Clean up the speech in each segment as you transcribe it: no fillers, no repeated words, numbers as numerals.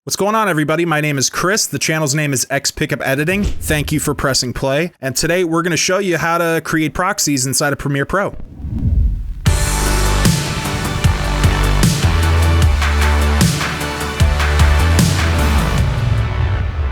What's going on, everybody? My name is Chris. The channel's name is X Pickup Editing. Thank you for pressing play. And today we're going to show you how to create proxies inside of Premiere Pro.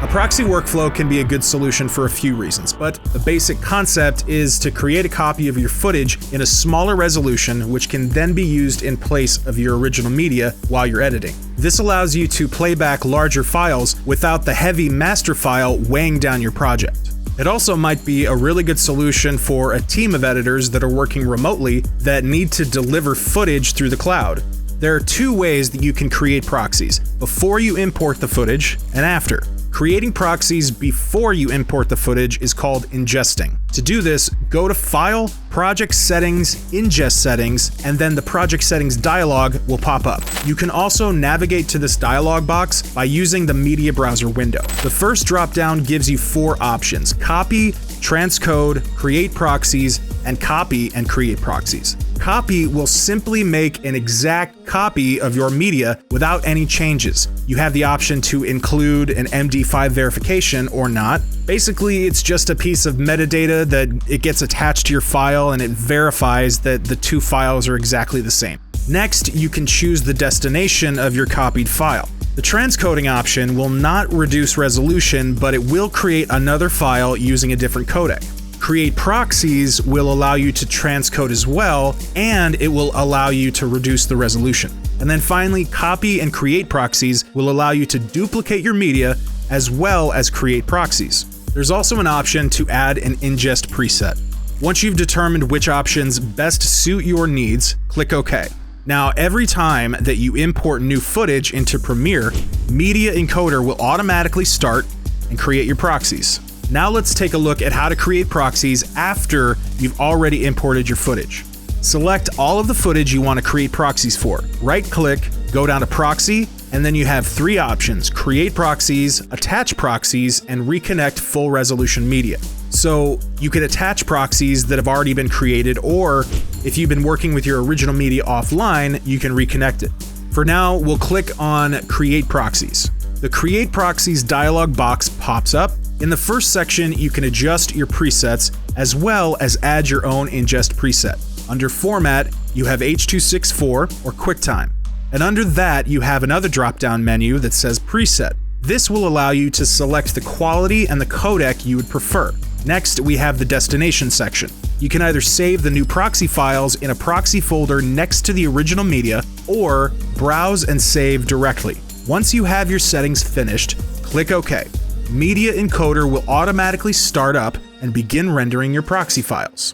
A proxy workflow can be a good solution for a few reasons, but the basic concept is to create a copy of your footage in a smaller resolution, which can then be used in place of your original media while you're editing. This allows you to play back larger files without the heavy master file weighing down your project. It also might be a really good solution for a team of editors that are working remotely that need to deliver footage through the cloud. There are two ways that you can create proxies: before you import the footage and after. Creating proxies before you import the footage is called ingesting. To do this, go to File, Project Settings, Ingest Settings, and then the Project Settings dialog will pop up. You can also navigate to this dialog box by using the Media Browser window. The first drop-down gives you four options: Copy, Transcode, Create Proxies, and Copy and Create Proxies. Copy will simply make an exact copy of your media without any changes. You have the option to include an MD5 verification or not. Basically, it's just a piece of metadata that it gets attached to your file and it verifies that the two files are exactly the same. Next, you can choose the destination of your copied file. The transcoding option will not reduce resolution, but it will create another file using a different codec. Create Proxies will allow you to transcode as well, and it will allow you to reduce the resolution. And then finally, Copy and Create Proxies will allow you to duplicate your media as well as create proxies. There's also an option to add an ingest preset. Once you've determined which options best suit your needs, click OK. Now, every time that you import new footage into Premiere, Media Encoder will automatically start and create your proxies. Now let's take a look at how to create proxies after you've already imported your footage. Select all of the footage you want to create proxies for. Right-click, go down to Proxy, and then you have three options: Create Proxies, Attach Proxies, and Reconnect Full Resolution Media. So you could attach proxies that have already been created, or if you've been working with your original media offline, you can reconnect it. For now, we'll click on Create Proxies. The Create Proxies dialog box pops up. In the first section, you can adjust your presets as well as add your own ingest preset. Under Format, you have H.264 or QuickTime. And under that, you have another drop-down menu that says Preset. This will allow you to select the quality and the codec you would prefer. Next, we have the Destination section. You can either save the new proxy files in a proxy folder next to the original media, or browse and save directly. Once you have your settings finished, click OK. Media Encoder will automatically start up and begin rendering your proxy files.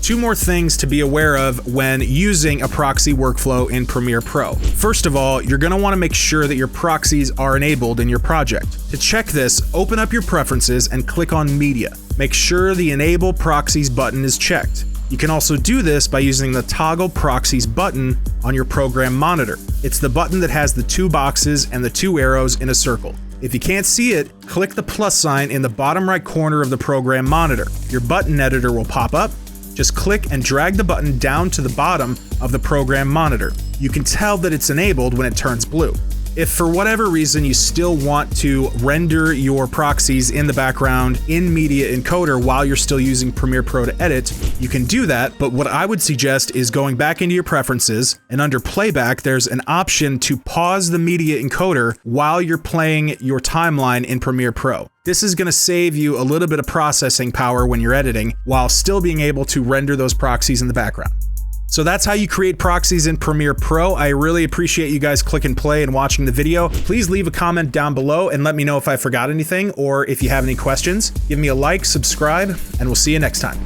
Two more things to be aware of when using a proxy workflow in Premiere Pro. First of all, you're going to want to make sure that your proxies are enabled in your project. To check this, open up your preferences and click on Media. Make sure the Enable Proxies button is checked. You can also do this by using the Toggle Proxies button on your program monitor. It's the button that has the two boxes and the two arrows in a circle. If you can't see it, click the plus sign in the bottom right corner of the program monitor. Your button editor will pop up. Just click and drag the button down to the bottom of the program monitor. You can tell that it's enabled when it turns blue. If for whatever reason you still want to render your proxies in the background in Media Encoder while you're still using Premiere Pro to edit, you can do that, but what I would suggest is going back into your preferences, and under Playback there's an option to pause the Media Encoder while you're playing your timeline in Premiere Pro. This is going to save you a little bit of processing power when you're editing, while still being able to render those proxies in the background. So that's how you create proxies in Premiere Pro. I really appreciate you guys clicking play and watching the video. Please leave a comment down below and let me know if I forgot anything, or if you have any questions. Give me a like, subscribe, and we'll see you next time.